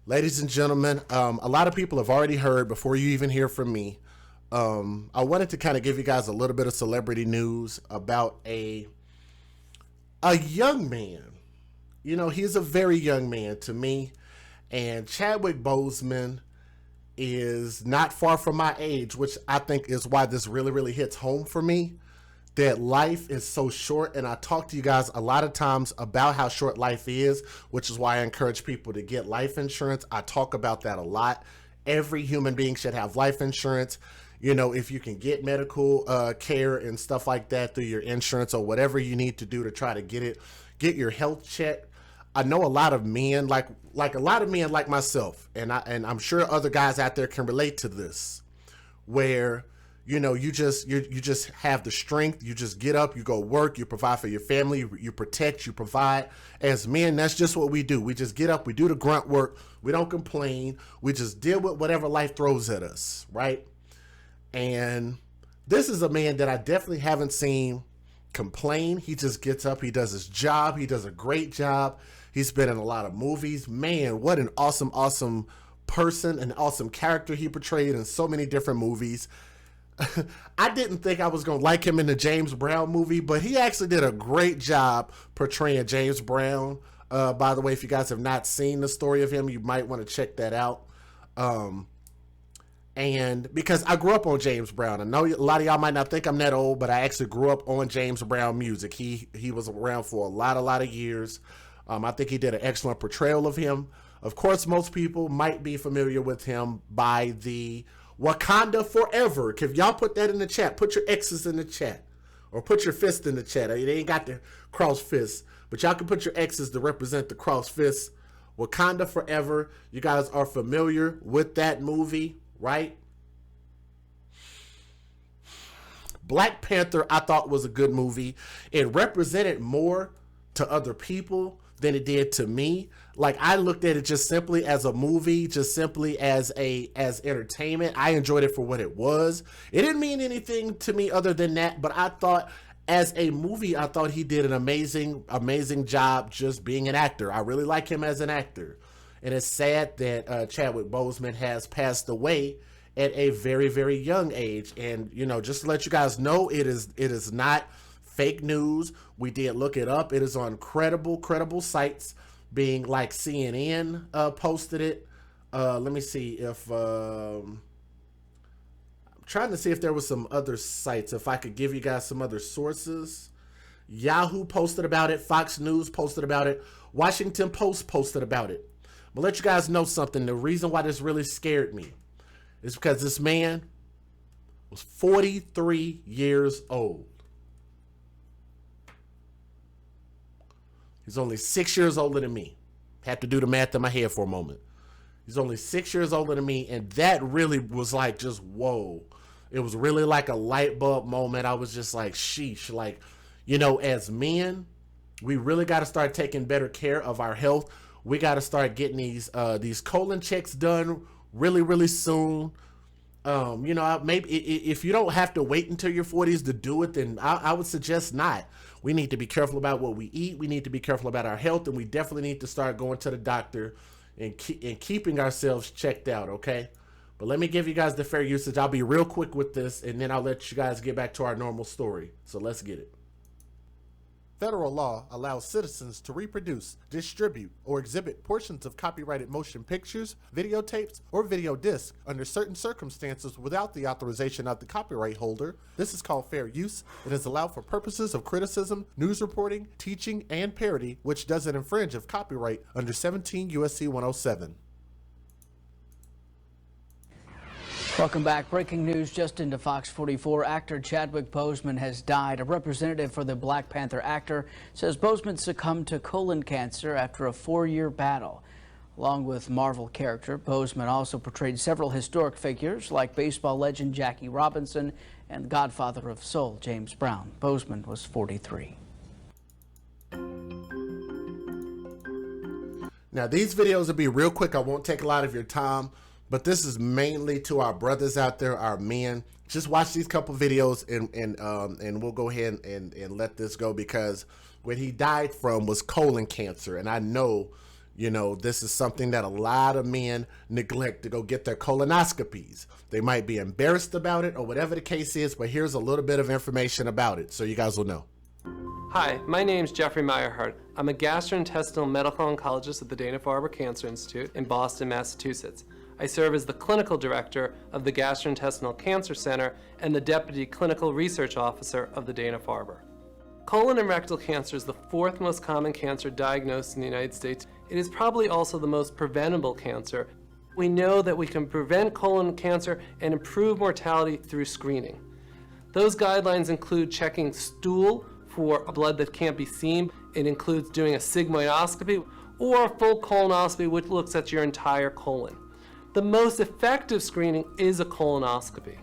Ladies and gentlemen, a lot of people have already heard before you even hear from me. I wanted to kind of give you guys a little bit of celebrity news about a young man. You know, he's a very young man to me, and Chadwick Boseman is not far from my age, which I think is why this really hits home for me. That life is so short, and I talk to you guys a lot of times about how short life is, which is why I encourage people to get life insurance. I talk about that a lot. Every human being should have life insurance. You know, if you can get medical care and stuff like that through your insurance or whatever you need to do to try to get your health checked. I know a lot of men, like a lot of men like myself, and I'm sure other guys out there can relate to this, where you know, you just have the strength. You just get up, you go work, you provide for your family, you protect, you provide. As men, that's just what we do. We just get up, we do the grunt work, we don't complain, we just deal with whatever life throws at us, right? And this is a man that I definitely haven't seen complain. He just gets up, he does his job, he does a great job. He's been in a lot of movies. Man, what an awesome person, an awesome character he portrayed in so many different movies. I didn't think I was going to like him in the James Brown movie, but he actually did a great job portraying James Brown. By the way, if you guys have not seen the story of him, you might want to check that out. And because I grew up on James Brown. I know a lot of y'all might not think I'm that old, but I actually grew up on James Brown music. He was around for a lot of years. I think he did an excellent portrayal of him. Of course, most people might be familiar with him by the Wakanda Forever. If y'all put that in the chat, put your X's in the chat. Or put your fist in the chat. They ain't got the cross fist. But y'all can put your X's to represent the cross fist. Wakanda Forever. You guys are familiar with that movie, right? Black Panther, I thought was a good movie. It represented more to other people than it did to me. Like, I looked at it just simply as a movie, just simply as entertainment. I enjoyed it for what it was. It didn't mean anything to me other than that, but I thought as a movie, I thought he did an amazing job just being an actor. I really like him as an actor. And it's sad that Chadwick Boseman has passed away at a very young age. And, you know, just to let you guys know, it is not fake news. We did look it up. It is on credible sites, being like CNN posted it. Let me see if I'm trying to see if there was some other sites, if I could give you guys some other sources. Yahoo posted about it, Fox News posted about it, Washington Post posted about it. But let you guys know something. The reason why this really scared me is because this man was 43 years old. He's only 6 years older than me. Had to do the math in my head for a moment. He's only 6 years older than me, and that really was like just whoa. It was really like a light bulb moment. I was just like, sheesh. Like, you know, as men, we really got to start taking better care of our health. We got to start getting these colon checks done really soon. You know, maybe if you don't have to wait until your 40s to do it, then I would suggest not. We need to be careful about what we eat. We need to be careful about our health, and we definitely need to start going to the doctor and keeping ourselves checked out, okay? But let me give you guys the fair usage. I'll be real quick with this, and then I'll let you guys get back to our normal story. So let's get it. Federal law allows citizens to reproduce, distribute, or exhibit portions of copyrighted motion pictures, videotapes, or video discs under certain circumstances without the authorization of the copyright holder. This is called fair use. It is allowed for purposes of criticism, news reporting, teaching, and parody, which doesn't infringe of copyright under 17 U.S.C. 107. Welcome back. Breaking news just into Fox 44. Actor Chadwick Boseman has died. A representative for the Black Panther actor says Boseman succumbed to colon cancer after a 4-year battle. Along with Marvel character, Boseman also portrayed several historic figures like baseball legend Jackie Robinson and the godfather of soul, James Brown. Boseman was 43. Now, these videos will be real quick. I won't take a lot of your time. But this is mainly to our brothers out there, our men. Just watch these couple videos and we'll go ahead and let this go, because what he died from was colon cancer. And I know, You know, this is something that a lot of men neglect to go get their colonoscopies. They might be embarrassed about it or whatever the case is, but here's a little bit of information about it so you guys will know. Hi, my name's Jeffrey Meyerhart. I'm a gastrointestinal medical oncologist at the Dana-Farber Cancer Institute in Boston, Massachusetts. I serve as the clinical director of the Gastrointestinal Cancer Center and the deputy clinical research officer of the Dana-Farber. Colon and rectal cancer is the fourth most common cancer diagnosed in the United States. It is probably also the most preventable cancer. We know that we can prevent colon cancer and improve mortality through screening. Those guidelines include checking stool for blood that can't be seen. It includes doing a sigmoidoscopy or a full colonoscopy, which looks at your entire colon. The most effective screening is a colonoscopy.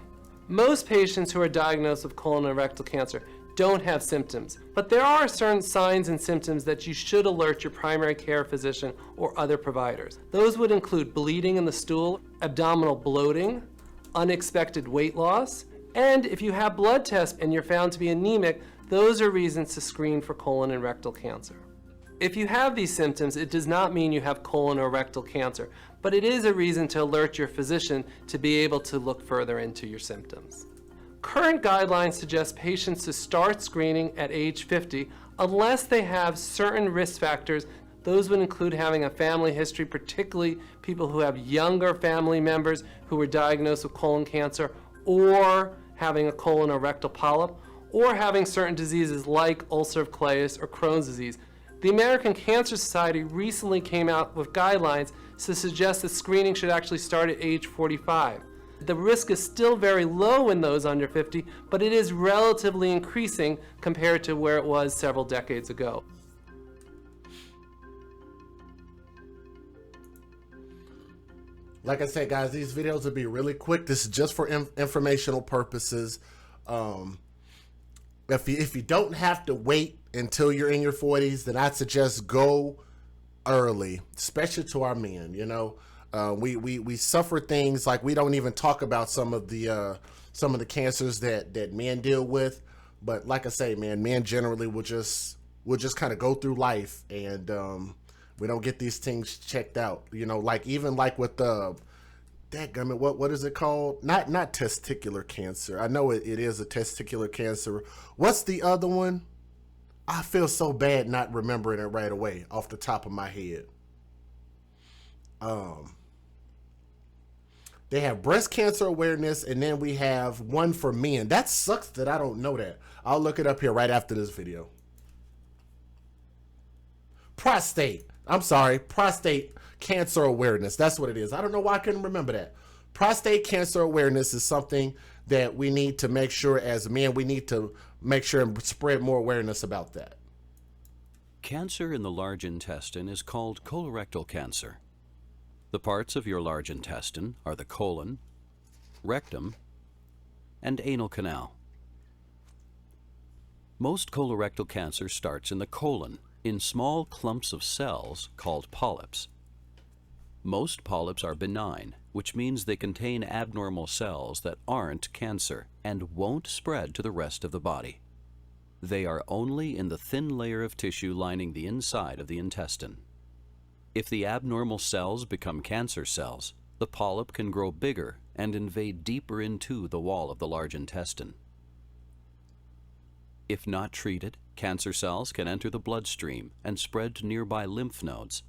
Most patients who are diagnosed with colon and rectal cancer don't have symptoms, but there are certain signs and symptoms that you should alert your primary care physician or other providers. Those would include bleeding in the stool, abdominal bloating, unexpected weight loss, and if you have blood tests and you're found to be anemic, those are reasons to screen for colon and rectal cancer. If you have these symptoms, it does not mean you have colon or rectal cancer, but it is a reason to alert your physician to be able to look further into your symptoms. Current guidelines suggest patients to start screening at age 50 unless they have certain risk factors. Those would include having a family history, particularly people who have younger family members who were diagnosed with colon cancer, or having a colon or rectal polyp, or having certain diseases like ulcerative colitis or Crohn's disease. The American Cancer Society recently came out with guidelines to suggest that screening should actually start at age 45. The risk is still very low in those under 50, but it is relatively increasing compared to where it was several decades ago. Like I said, guys, these videos will be really quick. This is just for informational purposes. If you don't have to wait until you're in your 40s, then I'd suggest go early, especially to our men. You know, we suffer things like we don't even talk about some of the cancers that men deal with. But like I say, man, men generally will just kind of go through life and we don't get these things checked out. You know, like even like with dadgummit, what is it called? Not testicular cancer. I know it is a testicular cancer. What's the other one? I feel so bad not remembering it right away off the top of my head. They have breast cancer awareness, and then we have one for men. That sucks that I don't know that. I'll look it up here right after this video. Prostate cancer awareness. That's what it is. I don't know why I couldn't remember that. Prostate cancer awareness is something that we need to make sure as men, we need to make sure and spread more awareness about that. Cancer in the large intestine is called colorectal cancer. The parts of your large intestine are the colon, rectum, and anal canal. Most colorectal cancer starts in the colon, in small clumps of cells called polyps. Most polyps are benign, which means they contain abnormal cells that aren't cancer and won't spread to the rest of the body. They are only in the thin layer of tissue lining the inside of the intestine. If the abnormal cells become cancer cells, the polyp can grow bigger and invade deeper into the wall of the large intestine. If not treated, cancer cells can enter the bloodstream and spread to nearby lymph nodes.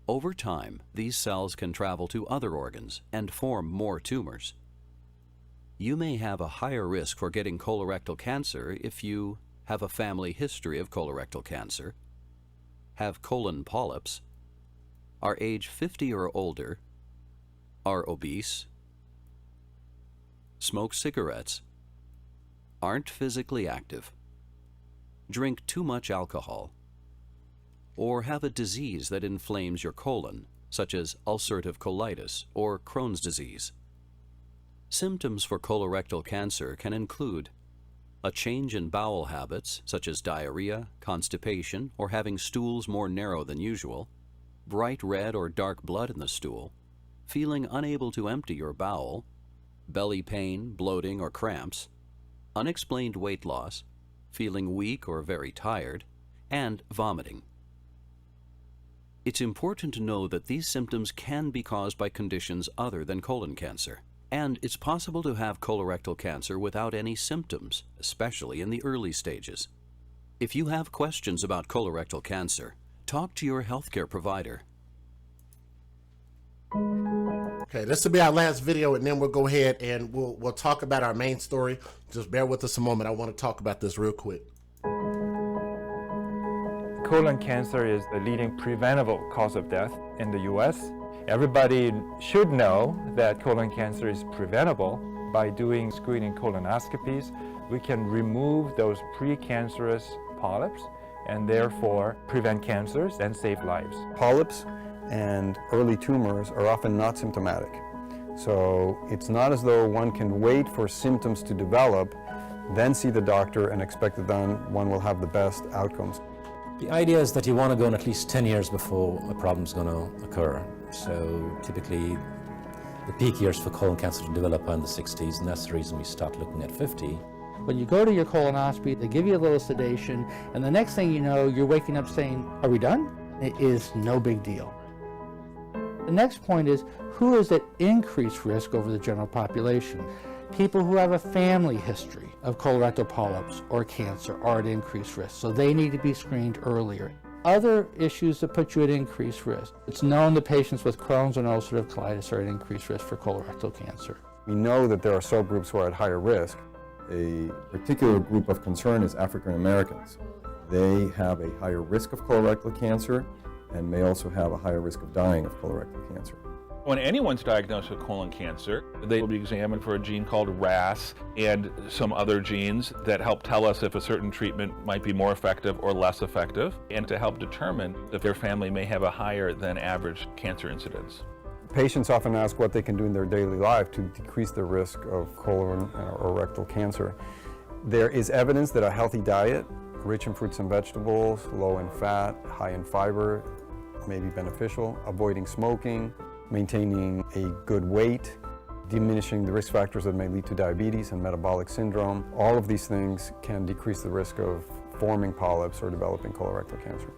Over time, these cells can travel to other organs and form more tumors. You may have a higher risk for getting colorectal cancer if you have a family history of colorectal cancer, have colon polyps, are age 50 or older, are obese, smoke cigarettes, aren't physically active, drink too much alcohol, or have a disease that inflames your colon, such as ulcerative colitis or Crohn's disease. Symptoms for colorectal cancer can include a change in bowel habits, such as diarrhea, constipation, or having stools more narrow than usual, bright red or dark blood in the stool, feeling unable to empty your bowel, belly pain, bloating, or cramps, unexplained weight loss, feeling weak or very tired, and vomiting. It's important to know that these symptoms can be caused by conditions other than colon cancer. And it's possible to have colorectal cancer without any symptoms, especially in the early stages. If you have questions about colorectal cancer, talk to your healthcare provider. Okay, this will be our last video, and then we'll go ahead and we'll talk about our main story. Just bear with us a moment. I want to talk about this real quick. Colon cancer is the leading preventable cause of death in the U.S. Everybody should know that colon cancer is preventable by doing screening colonoscopies. We can remove those precancerous polyps and therefore prevent cancers and save lives. Polyps and early tumors are often not symptomatic. So it's not as though one can wait for symptoms to develop, then see the doctor and expect that then one will have the best outcomes. The idea is that you want to go in at least 10 years before a problem's going to occur. So typically the peak years for colon cancer to develop are in the 60s, and that's the reason we start looking at 50. When you go to your colonoscopy, they give you a little sedation, and the next thing you know, you're waking up saying, "Are we done?" It is no big deal. The next point is, who is at increased risk over the general population? People who have a family history of colorectal polyps or cancer are at increased risk, so they need to be screened earlier. Other issues that put you at increased risk. It's known that patients with Crohn's and ulcerative colitis are at increased risk for colorectal cancer. We know that there are subgroups who are at higher risk. A particular group of concern is African Americans. They have a higher risk of colorectal cancer and may also have a higher risk of dying of colorectal cancer. When anyone's diagnosed with colon cancer, they will be examined for a gene called RAS and some other genes that help tell us if a certain treatment might be more effective or less effective, and to help determine if their family may have a higher than average cancer incidence. Patients often ask what they can do in their daily life to decrease the risk of colon or rectal cancer. There is evidence that a healthy diet, rich in fruits and vegetables, low in fat, high in fiber, may be beneficial. Avoiding smoking, maintaining a good weight, diminishing the risk factors that may lead to diabetes and metabolic syndrome. All of these things can decrease the risk of forming polyps or developing colorectal cancer.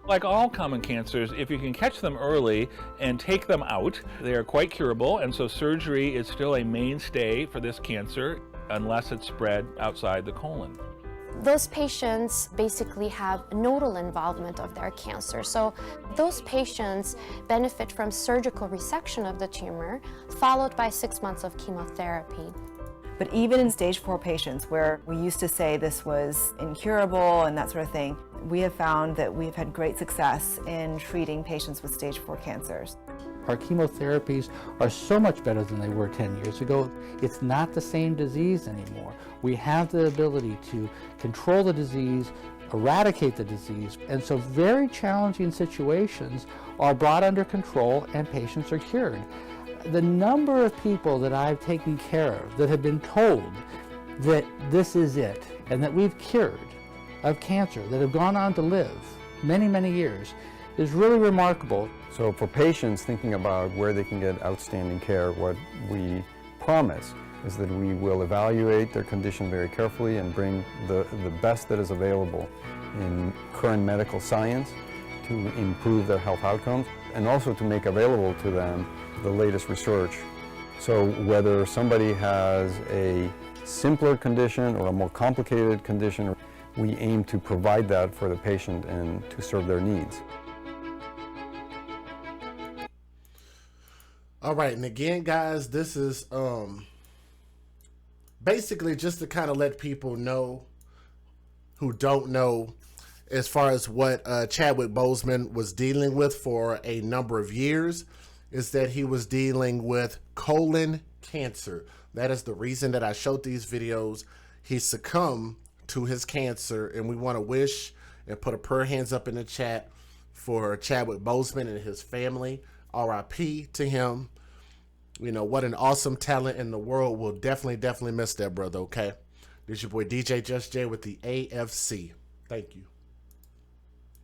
Like all common cancers, if you can catch them early and take them out, they are quite curable, and so surgery is still a mainstay for this cancer unless it's spread outside the colon. Those patients basically have nodal involvement of their cancer. So those patients benefit from surgical resection of the tumor, followed by 6 months of chemotherapy. But even in stage 4 patients, where we used to say this was incurable and that sort of thing, we have found that we've had great success in treating patients with stage 4 cancers. Our chemotherapies are so much better than they were 10 years ago. It's not the same disease anymore. We have the ability to control the disease, eradicate the disease, and so very challenging situations are brought under control and patients are cured. The number of people that I've taken care of that have been told that this is it and that we've cured of cancer, that have gone on to live many, many years, is really remarkable. So for patients thinking about where they can get outstanding care, what we promise is that we will evaluate their condition very carefully and bring the best that is available in current medical science to improve their health outcomes, and also to make available to them the latest research. So whether somebody has a simpler condition or a more complicated condition, we aim to provide that for the patient and to serve their needs. All right, and again, guys, this is basically just to kind of let people know who don't know as far as what Chadwick Boseman was dealing with for a number of years, is that he was dealing with colon cancer. That is the reason that I showed these videos. He succumbed to his cancer, and we want to wish and put a prayer hands up in the chat for Chadwick Boseman and his family. RIP to him. You know, what an awesome talent in the world. We'll definitely miss that brother, okay? This is your boy DJ Just J with the AFC. Thank you.